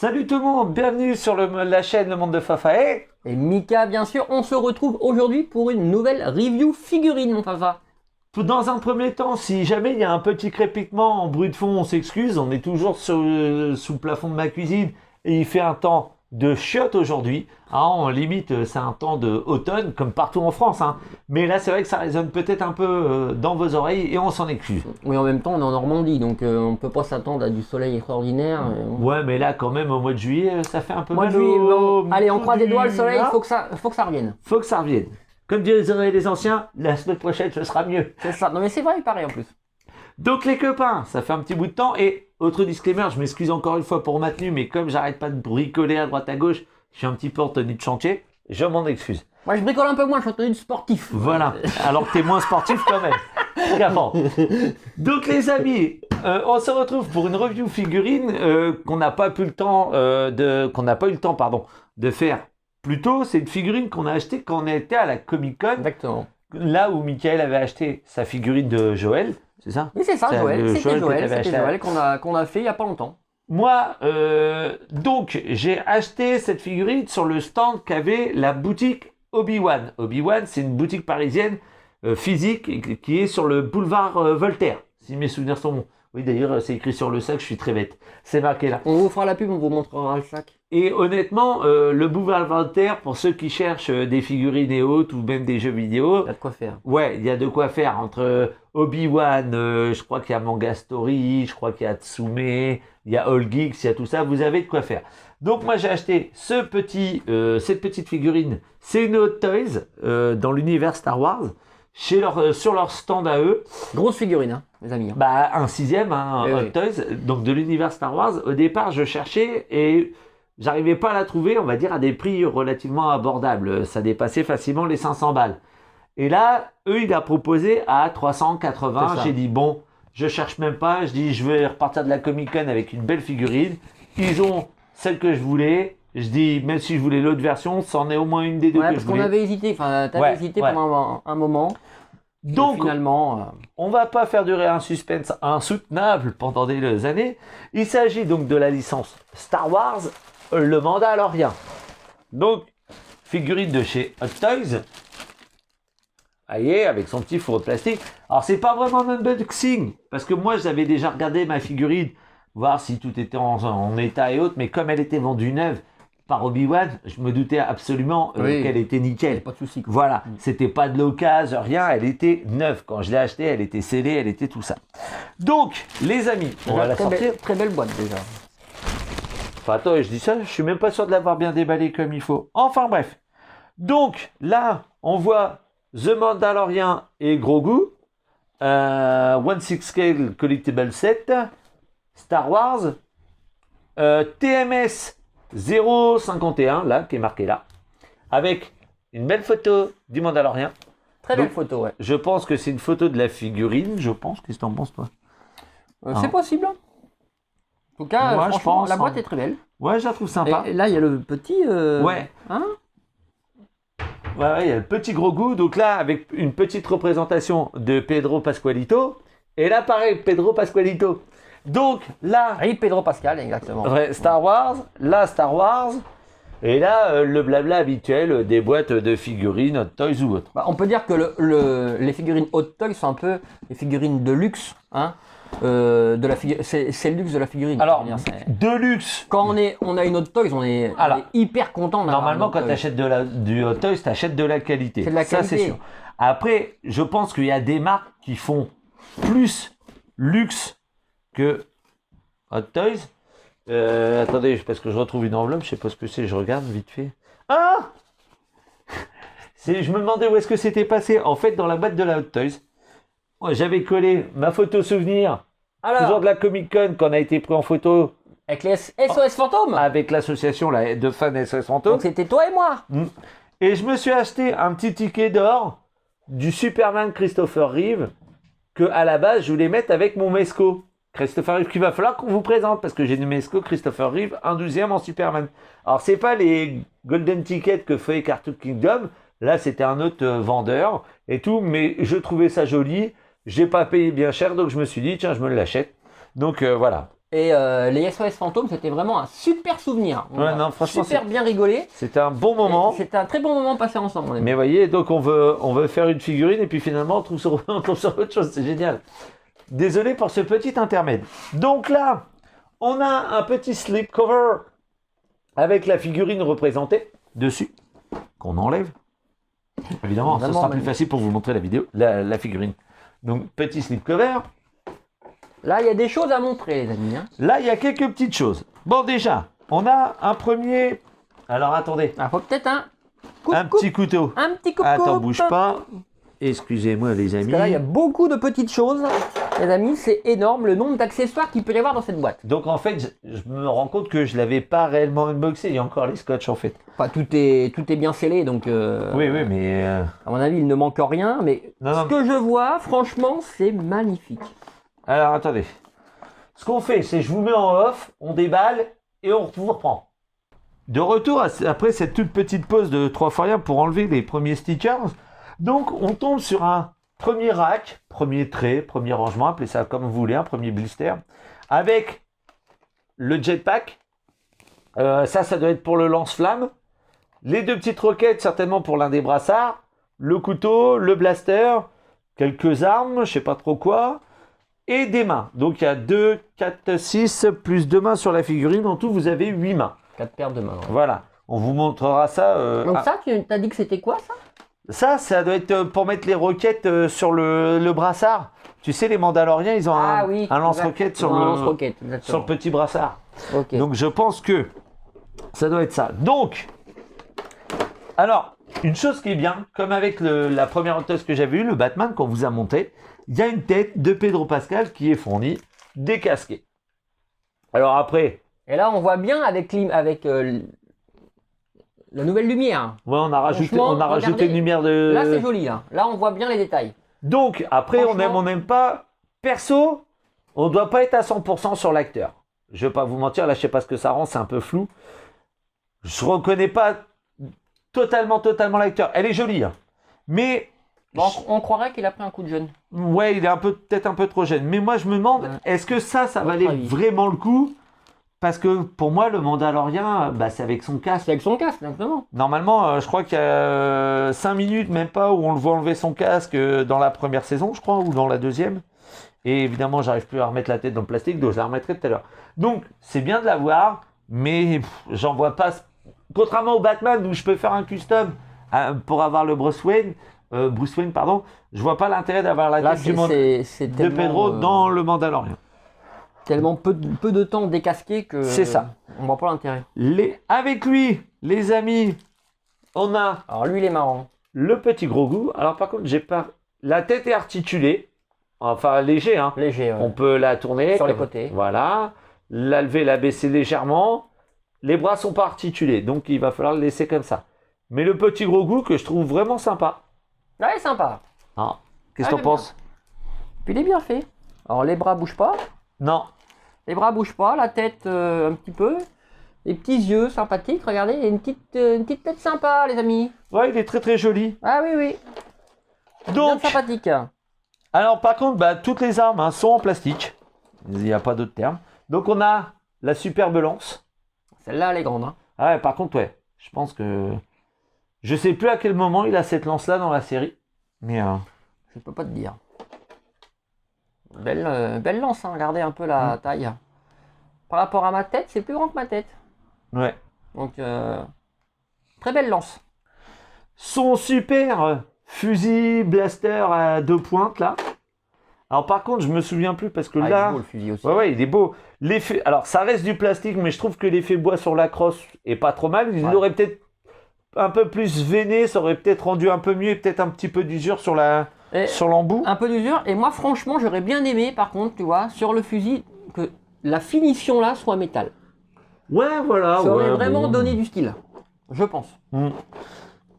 Salut tout le monde, bienvenue sur la chaîne Le Monde de Fafa Et Mika, bien sûr, on se retrouve aujourd'hui pour une nouvelle review figurine, mon Fafa. Dans un premier temps, si jamais il y a un petit crépitement en bruit de fond, on s'excuse, on est toujours sous le plafond de ma cuisine et il fait un temps de chiottes aujourd'hui. En limite, c'est un temps de automne, comme partout en France. Mais là, c'est vrai que ça résonne peut-être un peu dans vos oreilles et on s'en excuse. Oui, en même temps, on est en Normandie, donc on ne peut pas s'attendre à du soleil extraordinaire. Ouais, mais là, quand même, au mois de juillet, ça fait un peu Mois mal de juillet, au... allez, on croise les doigts, le soleil, il Hein faut que ça revienne. Faut que ça revienne. Comme diraient les anciens, la semaine prochaine, ce sera mieux. C'est ça. Non, mais c'est vrai, il paraît en plus. Donc les copains, ça fait un petit bout de temps et autre disclaimer, je m'excuse encore une fois pour ma tenue, mais comme j'arrête pas de bricoler à droite à gauche, je suis un petit peu en tenue de chantier, je m'en excuse. Moi, je bricole un peu moins, je suis en tenue de sportif. Voilà, alors que t'es moins sportif quand même. Qu'avant. Donc les amis, on se retrouve pour une review figurine qu'on n'a pas eu le temps de faire plus tôt. C'est une figurine qu'on a achetée quand on était à la Comic Con. Exactement. Là où Michael avait acheté sa figurine de Joël, c'est ça? Oui, c'est ça, Joël. C'était Joël Joël qu'on a fait il n'y a pas longtemps. Moi, donc, j'ai acheté cette figurine sur le stand qu'avait la boutique Obi-Wan. Obi-Wan, c'est une boutique parisienne physique qui est sur le boulevard Voltaire, si mes souvenirs sont bons. Oui, d'ailleurs, c'est écrit sur le sac, je suis très bête. C'est marqué là. On vous fera la pub, on vous montrera le sac. Et honnêtement, le boulevard Voltaire, pour ceux qui cherchent des figurines et autres, ou même des jeux vidéo, Il y a de quoi faire. ouais, il y a de quoi faire. Entre Obi-Wan, je crois qu'il y a Manga Story, je crois qu'il y a Tsume, il y a All Geeks, il y a tout ça, vous avez de quoi faire. Donc moi j'ai acheté cette petite figurine, c'est une Hot Toys dans l'univers Star Wars, sur leur stand à eux. Grosse figurine, hein, les amis. Bah un sixième, Hot Toys, donc de l'univers Star Wars. Au départ je cherchais et j'arrivais pas à la trouver, on va dire, à des prix relativement abordables. Ça dépassait facilement les 500 balles. Et là, eux, il a proposé à 380. J'ai dit, bon, je cherche même pas. Je dis, je vais repartir de la Comic Con avec une belle figurine. Ils ont celle que je voulais. Je dis, même si je voulais l'autre version, c'en est au moins une des deux que je voulais. Parce qu'on avait hésité, enfin, t'avais hésité pendant un moment. Donc, finalement, on va pas faire durer un suspense insoutenable pendant des années. Il s'agit donc de la licence Star Wars, le Mandalorian. Donc, figurine de chez Hot Toys. Voyez, avec son petit four de plastique. Alors, c'est pas vraiment un unboxing, parce que moi, j'avais déjà regardé ma figurine, voir si tout était en état et autres, mais comme elle était vendue neuve par Obi-Wan, je me doutais absolument qu'elle était nickel. Pas de souci. Voilà, c'était pas de l'occasion, rien, elle était neuve. Quand je l'ai achetée, elle était scellée, elle était tout ça. Donc, les amis, on va la sortir. Très belle boîte déjà. Enfin, attends, je dis ça, je suis même pas sûr de l'avoir bien déballé comme il faut. Enfin bref. Donc, là, on voit The Mandalorian et Grogu, 1/6 Scale Collectible Set, Star Wars, TMS 051, là, qui est marqué là, avec une belle photo du Mandalorian. Très belle photo, ouais. Je pense que c'est une photo de la figurine, je pense. Qu'est-ce que t'en penses, toi? C'est possible. En tout cas, moi, franchement, je pense, la boîte est très belle. Ouais, je la trouve sympa. Et là, il y a le petit... Ouais. Hein? Ouais, il y a le petit Grogu, donc là, avec une petite représentation de Pedro Pascualito. Et là, pareil, Pedro Pascualito. Donc là... Oui, Pedro Pascal, exactement. Ouais, Star Wars, là, Star Wars. Et là, le blabla habituel des boîtes de figurines, Hot Toys ou autre. Bah, on peut dire que les figurines Hot Toys sont un peu les figurines de luxe, hein. C'est le luxe de la figurine. Alors, de luxe. Quand on a une Hot Toys, on est hyper content. Normalement, quand tu achètes du Hot Toys, tu achètes de la qualité. C'est de la qualité. Ça, c'est sûr. Après, je pense qu'il y a des marques qui font plus luxe que Hot Toys. Attendez, parce que je retrouve une enveloppe, je sais pas ce que c'est, je regarde vite fait. Ah, je me demandais où est-ce que c'était passé. En fait, dans la boîte de la Hot Toys, j'avais collé ma photo souvenir, toujours de la Comic Con, qu'on a été pris en photo. Avec les SOS Fantômes. Avec l'association de fans SOS Fantômes. Donc c'était toi et moi. Et je me suis acheté un petit ticket d'or du Superman Christopher Reeve, que à la base, je voulais mettre avec mon Mesco. Christopher Reeve, qu'il va falloir qu'on vous présente, parce que j'ai une Mesco Christopher Reeve, un 12e en Superman. Alors, c'est pas les Golden Tickets que fait Cartoon Kingdom, là, c'était un autre vendeur et tout, mais je trouvais ça joli, j'ai pas payé bien cher, donc je me suis dit, tiens, je me l'achète. Donc, voilà. Et les SOS Fantômes, c'était vraiment un super souvenir. On Ouais, a non, franchement, super bien rigolé. C'était un bon moment. C'était un très bon moment passé ensemble. mon ami. Mais voyez, donc on veut faire une figurine et puis finalement on tombe sur autre chose, c'est génial. Désolé pour ce petit intermède. Donc là, on a un petit slipcover avec la figurine représentée dessus, qu'on enlève. Évidemment, ça sera plus facile pour vous montrer la vidéo, la figurine. Donc petit slipcover. Là, il y a des choses à montrer, les amis. Hein. Là, il y a quelques petites choses. Bon, déjà, on a un premier... Alors, attendez. Il faut peut-être un Petit couteau. Un petit coupe. Attends, bouge pas. Excusez-moi, les amis. Parce que là, il y a beaucoup de petites choses. Les amis, c'est énorme le nombre d'accessoires qu'il peut y avoir dans cette boîte. Donc, en fait, je me rends compte que je ne l'avais pas réellement unboxé. Il y a encore les scotch, en fait. Enfin, tout est bien scellé, donc... Oui, mais... À mon avis, il ne manque rien, mais Non. ce que je vois, franchement, c'est magnifique. Alors, attendez. Ce qu'on fait, c'est je vous mets en off, on déballe et on vous reprend. De retour après cette toute petite pause de 3 fois rien pour enlever les premiers stickers. Donc, on tombe sur un premier rack, premier trait, premier rangement, appelez ça comme vous voulez, un premier blister, avec le jetpack. Ça doit être pour le lance-flamme. Les 2 petites roquettes, certainement pour l'un des brassards. Le couteau, le blaster, quelques armes, je sais pas trop quoi. Et des mains. Donc il y a 2, 4, 6, plus 2 mains sur la figurine. En tout, vous avez 8 mains. 4 paires de mains. Ouais. Voilà. On vous montrera ça. Donc ça, tu as dit que c'était quoi, ça? Ça doit être pour mettre les roquettes sur le brassard. Tu sais, les Mandaloriens, ils ont un lance-roquette sur le petit brassard. Okay. Donc je pense que ça doit être ça. Donc, alors, une chose qui est bien, comme avec la première hôtesse que j'avais eue, le Batman qu'on vous a monté, il y a une tête de Pedro Pascal qui est fournie, décasquée. Alors après... Et là, on voit bien avec la nouvelle lumière. Ouais, on a rajouté une lumière de... Là, c'est joli. Là, on voit bien les détails. Donc, après, on n'aime pas. Perso, on ne doit pas être à 100% sur l'acteur. Je ne vais pas vous mentir, là, je ne sais pas ce que ça rend, c'est un peu flou. Je ne reconnais pas totalement l'acteur. Elle est jolie, hein. Mais... Bon, on croirait qu'il a pris un coup de jeune. Ouais, il est peut-être un peu trop jeune. Mais moi, je me demande, est-ce que ça valait vraiment le coup? Parce que pour moi, le Mandalorien, c'est avec son casque. C'est avec son casque, exactement. Normalement, je crois qu'il y a 5 minutes, même pas, où on le voit enlever son casque dans la première saison, je crois, ou dans la deuxième. Et évidemment, j'arrive plus à remettre la tête dans le plastique, donc je la remettrai tout à l'heure. Donc, c'est bien de l'avoir, mais j'en vois pas. Contrairement au Batman, où je peux faire un custom pour avoir le Bruce Wayne, je vois pas l'intérêt d'avoir la tête de Pedro dans le Mandalorian. Tellement peu de temps décasqué que c'est ça. On voit pas l'intérêt. Avec lui, les amis, on a. Alors lui, il est marrant. Le petit Grogu. Alors par contre, j'ai pas. La tête est articulée, enfin léger, hein. Léger. Ouais. On peut la tourner sur les côtés. Voilà. La lever, la baisser légèrement. Les bras sont pas articulés, donc il va falloir le laisser comme ça. Mais le petit Grogu que je trouve vraiment sympa. Ouais, sympa. Ah. Qu'est-ce que t'en penses? Puis il est bien fait. Alors les bras bougent pas. Non. Les bras bougent pas, la tête un petit peu. Les petits yeux sympathiques, regardez, il y a une petite tête sympa, les amis. Ouais, il est très très joli. Ah oui. Donc, bien sympathique. Alors par contre, toutes les armes sont en plastique. Il n'y a pas d'autre terme. Donc on a la superbe lance. Celle-là, elle est grande. Hein. Ah ouais, par contre, ouais. Je pense que... Je sais plus à quel moment il a cette lance-là dans la série. Mais... Je peux pas te dire. Belle lance, hein. Regardez un peu la taille. Par rapport à ma tête, c'est plus grand que ma tête. Ouais. Donc, très belle lance. Son super fusil blaster à 2 pointes, là. Alors par contre, je me souviens plus parce que là... Il est beau le fusil aussi. Ouais, il est beau. Alors ça reste du plastique, mais je trouve que l'effet bois sur la crosse est pas trop mal. Il aurait peut-être un peu plus veiné, ça aurait peut-être rendu un peu mieux et peut-être un petit peu d'usure sur l'embout. Un peu d'usure. Et moi, franchement, j'aurais bien aimé, par contre, tu vois, sur le fusil, que la finition là soit métal. Ouais, voilà. Ça aurait vraiment donné du style, je pense.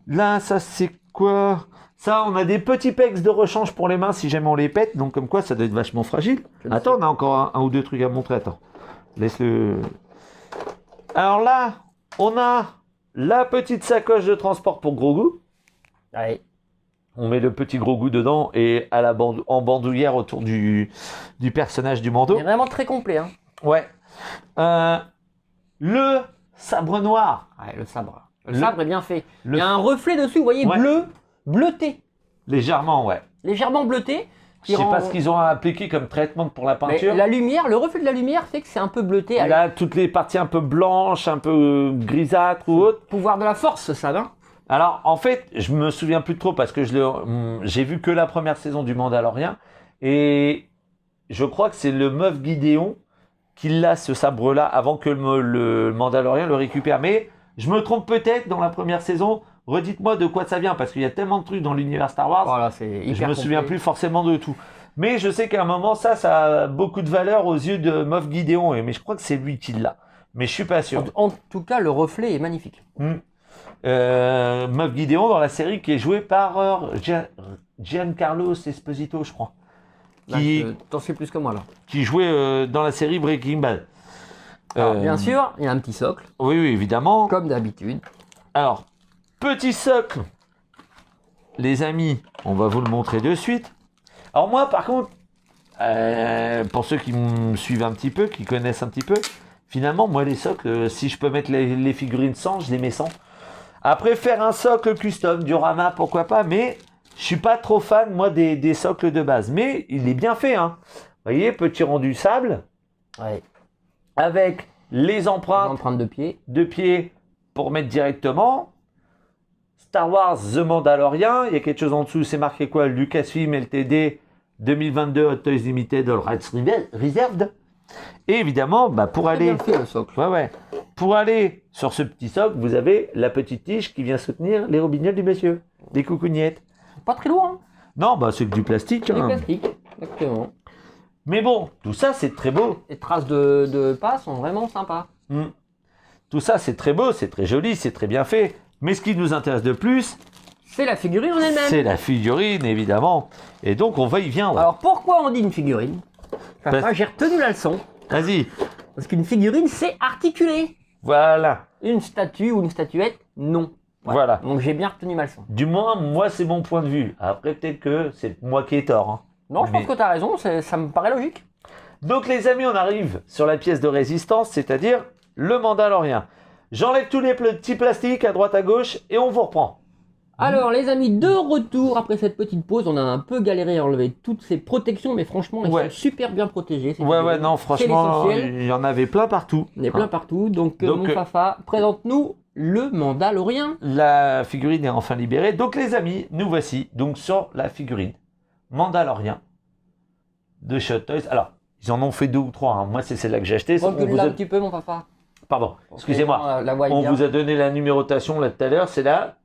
Là, ça c'est quoi? Ça, on a des petits pegs de rechange pour les mains si jamais on les pète. Donc comme quoi, ça doit être vachement fragile. Attends, on a encore un ou deux trucs à montrer. Attends. Laisse-le. Alors là, on a la petite sacoche de transport pour Grogu. Allez. On met le petit Grogu dedans et en bandoulière autour du personnage du manteau. C'est vraiment très complet. Hein. Ouais. Le sabre noir. Ouais, le sabre. Le sabre est bien fait. le- Il y a un reflet dessus, vous voyez, Ouais. bleuté. Légèrement, ouais. Légèrement bleuté. Je sais pas ce qu'ils ont appliqué comme traitement pour la Mais peinture. la lumière, le reflet de la lumière fait que c'est un peu bleuté. Il a toutes les parties un peu blanches, un peu grisâtres ou autres. Pouvoir de la force, ça, hein. Alors, en fait, je me souviens plus trop parce que j'ai vu que la première saison du Mandalorian. Et je crois que c'est le Moff Gideon qui l'a, ce sabre-là, avant que le Mandalorian le récupère. Mais je me trompe peut-être dans la première saison. Redites-moi de quoi ça vient, parce qu'il y a tellement de trucs dans l'univers Star Wars. Voilà, c'est hyper Je me souviens complet. plus forcément de tout. Mais je sais qu'à un moment, ça a beaucoup de valeur aux yeux de Moff Gideon. Mais je crois que c'est lui qui l'a. Mais je suis pas sûr. En tout cas, le reflet est magnifique. Moff Gideon dans la série qui est joué par Giancarlo Esposito, je crois. Là, t'en sais plus que moi, là. Qui jouait dans la série Breaking Bad. Alors, bien sûr, il y a un petit socle, Oui, oui, évidemment. comme d'habitude. Alors, petit socle. Les amis, on va vous le montrer de suite. Alors moi, par contre, pour ceux qui me suivent un petit peu, qui connaissent un petit peu, finalement, moi, les socles, si je peux mettre les figurines sans, je les mets sans. Après, faire un socle custom, diorama, pourquoi pas, mais je suis pas trop fan, moi, des socles de base. Mais il est bien fait, hein. Vous voyez, petit rendu sable, Ouais. avec les empreintes Empreinte de pied. de pied pour mettre directement. Star Wars The Mandalorian, il y a quelque chose en dessous, c'est marqué quoi? Lucasfilm LTD 2022 Hot Toys Limited All Rights Reserved. Et évidemment, pour Très aller... bien fait, le socle. Ouais. Pour aller sur ce petit socle, vous avez la petite tige qui vient soutenir les robignoles du monsieur. Des coucougnettes. Pas très lourd, hein. Non, c'est que du plastique. C'est hein. plastique, exactement. Mais bon, tout ça, c'est très beau. Les traces de pas sont vraiment sympas. Tout ça, c'est très beau, c'est très joli, c'est très bien fait. Mais ce qui nous intéresse de plus, C'est la figurine en elle-même. c'est la figurine, évidemment. Et donc, on va y venir. Alors pourquoi on dit une figurine? Enfin, Parce- moi, j'ai retenu la leçon. Vas-y. Parce qu'une figurine, c'est articulé. Voilà. Une statue ou une statuette, non. Voilà. Donc j'ai bien retenu ma leçon. Du moins, moi, c'est mon point de vue. Après, peut-être que c'est moi qui ai tort. hein. Non, je Mais- pense que tu as raison, ça me paraît logique. Donc, les amis, on arrive sur la pièce de résistance, c'est-à-dire le Mandalorian. J'enlève tous les petits plastiques à droite à gauche et on vous reprend. Alors les amis, de retour après cette petite pause, on a un peu galéré à enlever toutes ces protections, mais franchement, elles Ouais. sont super bien protégées. ces Ouais, figurines. non, C'est franchement, l'essentiel. il y en avait plein partout. Il y en a plein partout. Donc, mon Fafa, présente-nous le Mandalorian. La figurine est enfin libérée. Donc, les amis, nous voici donc sur la figurine Mandalorian de Hot Toys. Alors, ils en ont fait 2 ou 3. hein. Moi, c'est celle-là que j'ai achetée. On Recule vous là a- un petit peu, mon Fafa. Pardon, excusez-moi. La voix est On bien. vous a donné la numérotation là tout à l'heure. C'est la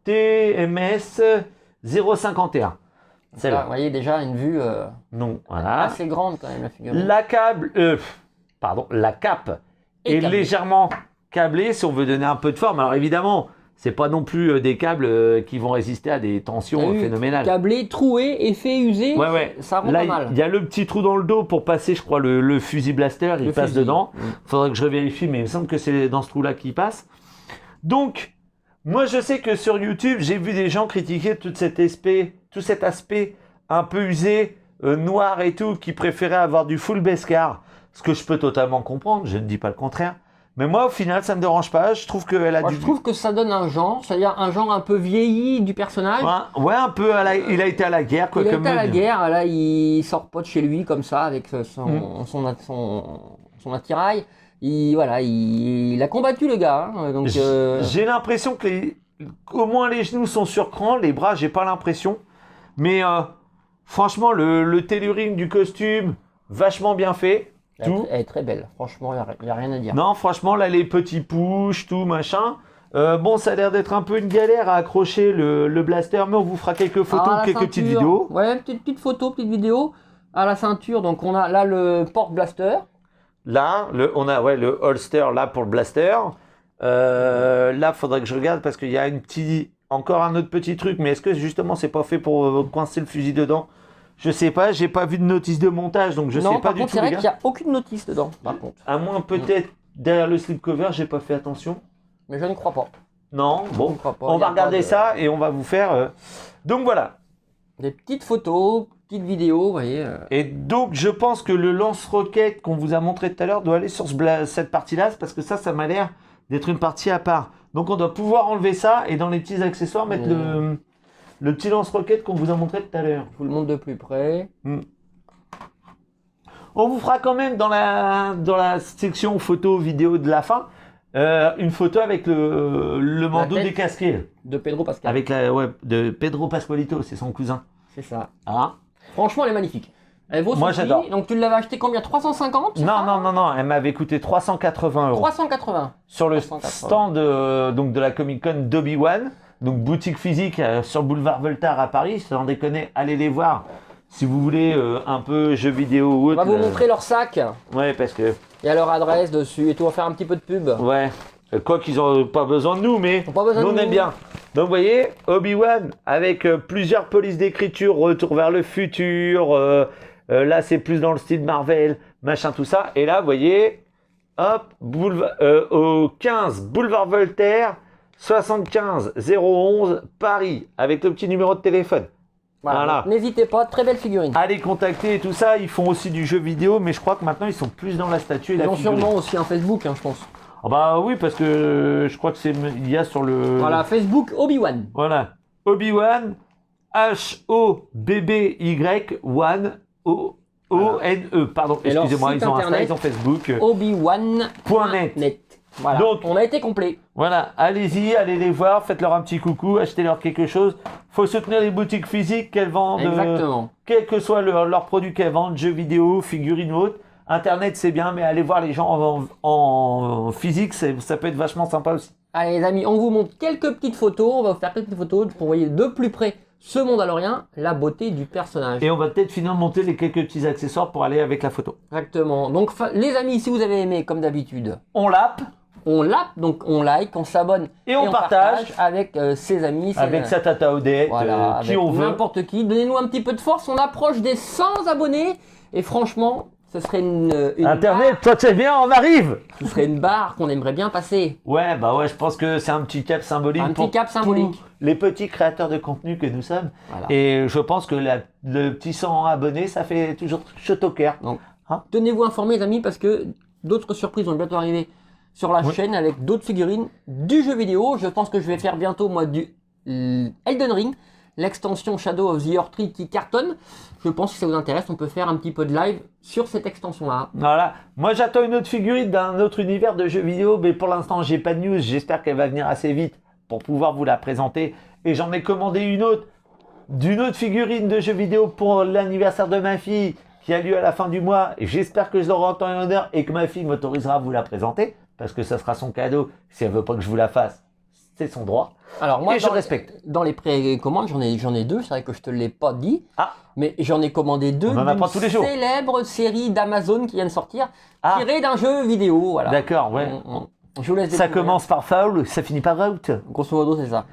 TMS 051. Là, Celle-là. vous voyez déjà une vue Non, voilà. assez grande quand même, la figurine. La cape Et est câblée. légèrement câblée si on veut donner un peu de forme. Alors évidemment, c'est pas non plus des câbles qui vont résister à des tensions T'as vu, phénoménales. Câblé, troué, effet usé, Ouais. ça rend Là, pas mal. il y a le petit trou dans le dos pour passer, je crois, le fusil blaster. Il Le passe fusil. dedans. Mm. Faudrait que je revérifie, mais il me semble que c'est dans ce trou-là qu'il passe. Donc, moi, je sais que sur YouTube, j'ai vu des gens critiquer tout cet aspect un peu usé, noir et tout, qui préféraient avoir du full Beskar. Ce que je peux totalement comprendre, je ne dis pas le contraire. Mais moi, au final, ça me dérange pas. Je trouve qu'elle a Moi, du... je trouve que ça donne un genre, c'est-à-dire un genre un peu vieilli du personnage. Ouais, un peu. Il a été à la guerre, quoi. Il a comme été à la mode. guerre, là il sort pas de chez lui comme ça avec Mm. son attirail. Il a combattu le gars. hein, donc, J'ai l'impression que au moins les genoux sont sur cran, les bras, j'ai pas l'impression. Mais franchement, le tailoring du costume, vachement bien fait. Tout. elle est très belle, franchement, il n'y a rien à dire. Non, franchement, là, les petits push, tout, machin. Bon, ça a l'air d'être un peu une galère à accrocher le blaster, mais on vous fera quelques photos, Ah, la quelques petites ceinture. vidéos. Ouais, petite photo, petite vidéo. À la ceinture, donc on a là le porte-blaster. Là, on a le holster là pour le blaster. Là, faudrait que je regarde parce qu'il y a encore un autre petit truc, mais est-ce que justement c'est pas fait pour coincer le fusil dedans? Je sais pas, j'ai pas vu de notice de montage, donc je non, sais pas par du contre, tout. c'est vrai les qu'il gars. n'y a aucune notice dedans, par contre. À moins peut-être derrière le slipcover, j'ai pas fait attention. Mais je ne crois pas. Non, Je bon, ne crois pas. on Il y a va regarder pas de- ça et on va vous faire. Donc voilà. Des petites photos, petite vidéo, vous voyez. Et donc, je pense que le lance-roquette qu'on vous a montré tout à l'heure doit aller sur cette partie-là, parce que ça m'a l'air d'être une partie à part. Donc, on doit pouvoir enlever ça et dans les petits accessoires, mettre le petit lance-roquette qu'on vous a montré tout à l'heure. Je vous le montre de plus près. On vous fera quand même dans la section photo vidéo de la fin une photo avec le manteau décasqué. De Pedro Pascal. Avec de Pedro Pascualito, c'est son cousin. C'est ça. Ah. Franchement, elle est magnifique. Elle vaut son Moi, prix. j'adore. Donc tu l'avais acheté combien? 350? Non, elle m'avait coûté 380 €. 380. Sur le 380. stand donc de la Comic Con d'Obi-Wan, donc boutique physique sur boulevard Voltaire à Paris, sans déconner, allez les voir. Si vous voulez un peu jeux vidéo ou autre. On va vous montrer leur sac. Ouais, parce que. Il y a leur adresse dessus et tout. On va faire un petit peu de pub. Ouais. Quoi qu'ils n'ont pas besoin de nous, mais Ils ont pas besoin nous de on nous. aime bien. Donc vous voyez, Obi-Wan avec plusieurs polices d'écriture, Retour vers le futur. Là c'est plus dans le style Marvel, machin tout ça. Et là vous voyez, hop, au 15 boulevard Voltaire, 75 011 Paris, avec le petit numéro de téléphone. Voilà. N'hésitez pas, très belle figurine. Allez contacter et tout ça. Ils font aussi du jeu vidéo, mais je crois que maintenant ils sont plus dans la statue et Ils la ont figurine. sûrement aussi un Facebook, je pense. Ah bah oui, parce que je crois que il y a sur le. Voilà, Facebook Obi-Wan. Voilà. Obi-Wan, H-O-B-B-Y, O-N-E. Pardon, Et leur excusez-moi, site ils ont Insta, internet, ils ont Facebook. Obi-Wan.net. Voilà. Donc- on a été complet. Voilà, allez-y, allez les voir, faites-leur un petit coucou, achetez-leur quelque chose. Faut soutenir les boutiques physiques qu'elles vendent. Exactement. Quel que soit leurs produits qu'elles vendent, jeux vidéo, figurines ou autres. Internet c'est bien, mais allez voir les gens en physique, ça peut être vachement sympa aussi. Allez les amis, on vous montre quelques petites photos. On va vous faire quelques petites photos pour voyez de plus près ce Mandalorien, la beauté du personnage. Et on va peut-être finir de monter les quelques petits accessoires pour aller avec la photo. Exactement. Donc les amis, si vous avez aimé, comme d'habitude, On lappe on like, donc on like, on s'abonne et on partage avec ses amis. avec sa tata Odette, Voilà, qui avec on veut. n'importe qui. Donnez-nous un petit peu de force. On approche des 100 abonnés et franchement, ce serait une Internet, toi tu sais bien, on arrive. ce serait une barre qu'on aimerait bien passer. Ouais, bah ouais, je pense que c'est un petit cap symbolique Un pour petit cap symbolique. tous les petits créateurs de contenu que nous sommes. Voilà. Et je pense que le petit 100 abonnés, ça fait toujours chaud au cœur. Donc, Hein tenez-vous informés, les amis, parce que d'autres surprises vont bientôt arriver sur la Oui. chaîne avec d'autres figurines du jeu vidéo. Je pense que je vais faire bientôt, moi, du Elden Ring, l'extension Shadow of the Earth qui cartonne. Je pense que si ça vous intéresse, on peut faire un petit peu de live sur cette extension-là. Voilà. Moi, j'attends une autre figurine d'un autre univers de jeux vidéo, mais pour l'instant, j'ai pas de news. J'espère qu'elle va venir assez vite pour pouvoir vous la présenter. Et j'en ai commandé une autre, d'une autre figurine de jeux vidéo pour l'anniversaire de ma fille, qui a lieu à la fin du mois. Et j'espère que je l'aurai en temps et en heure et que ma fille m'autorisera à vous la présenter, parce que ça sera son cadeau. Si elle veut pas que je vous la fasse, c'est son droit. Alors moi, Et je respecte. Dans les précommandes, j'en ai deux. C'est vrai que je te l'ai pas dit, Ah, mais j'en ai commandé deux On en apprend tous les jours. célèbre série d'Amazon qui vient de sortir, Ah. tirée d'un jeu vidéo. Voilà. d'accord, ouais. Je vous laisse Ça découvrir. commence par foul, ça finit par out. Grosso modo, c'est ça.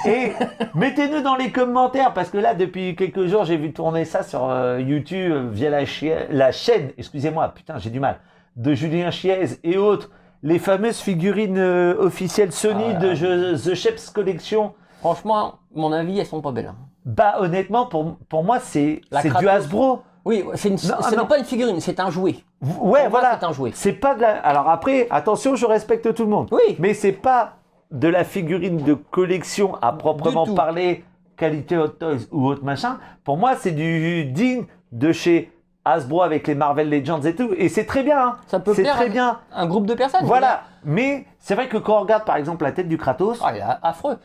Et mettez-nous dans les commentaires, parce que là, depuis quelques jours, j'ai vu tourner ça sur YouTube via la chaîne, excusez-moi, putain, j'ai du mal, de Julien Chiez et autres, les fameuses figurines officielles Sony de The Sheps Collection. Franchement, mon avis, elles sont pas belles. Bah, honnêtement, pour moi, c'est La du Kratos. Hasbro. Oui, ce non. n'est pas une figurine, c'est un jouet. Ouais, Pour moi, voilà. c'est un jouet. C'est pas de la. Alors après, attention, je respecte tout le monde. Oui. Mais c'est pas de la figurine de collection à proprement Du tout. parler, qualité Hot Toys ou autre machin. Pour moi, c'est du digne de chez Hasbro avec les Marvel Legends et tout. Et c'est très bien. Hein. Ça peut c'est plaire très à bien. un groupe de personnes. Voilà. Mais c'est vrai que quand on regarde par exemple la tête du Kratos, Ah, il est affreux.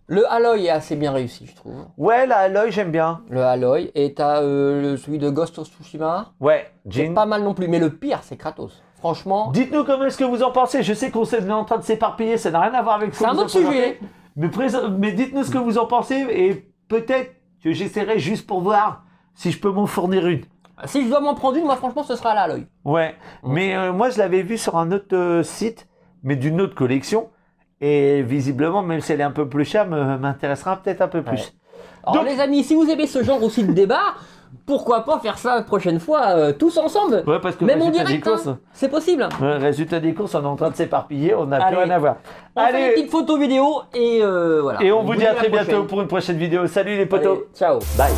Le Aloy est assez bien réussi, je trouve. ouais, là, à l'œil, j'aime bien. Le Aloy. Et t'as celui de Ghost of Tsushima. Ouais, C'est Jin. pas mal non plus. Mais le pire, c'est Kratos. Franchement, Dites-nous comment est-ce que vous en pensez. Je sais qu'on est en train de s'éparpiller, ça n'a rien à voir avec ce c'est que un vous autre en présentez. sujet. Mais dites-nous ce que vous en pensez et peut-être que j'essaierai juste pour voir si je peux m'en fournir une. Si je dois m'en prendre une, moi, franchement, ce sera l'Aloy. Ouais, mais moi je l'avais vu sur un autre site, mais d'une autre collection. Et visiblement, même si elle est un peu plus chère, m'intéressera peut-être un peu plus. Ouais. Alors, Donc- les amis, si vous aimez ce genre aussi de débat, pourquoi pas faire ça la prochaine fois tous ensemble. Ouais, parce que Même en résultat direct, des courses, hein. C'est possible. résultat des courses, on est en train de s'éparpiller, on n'a plus Allez. rien à voir. On fait une Allez, petite photo vidéo et voilà. et on vous dit à la très bientôt prochaine. pour une prochaine vidéo. Salut les potos. Allez, ciao. Bye.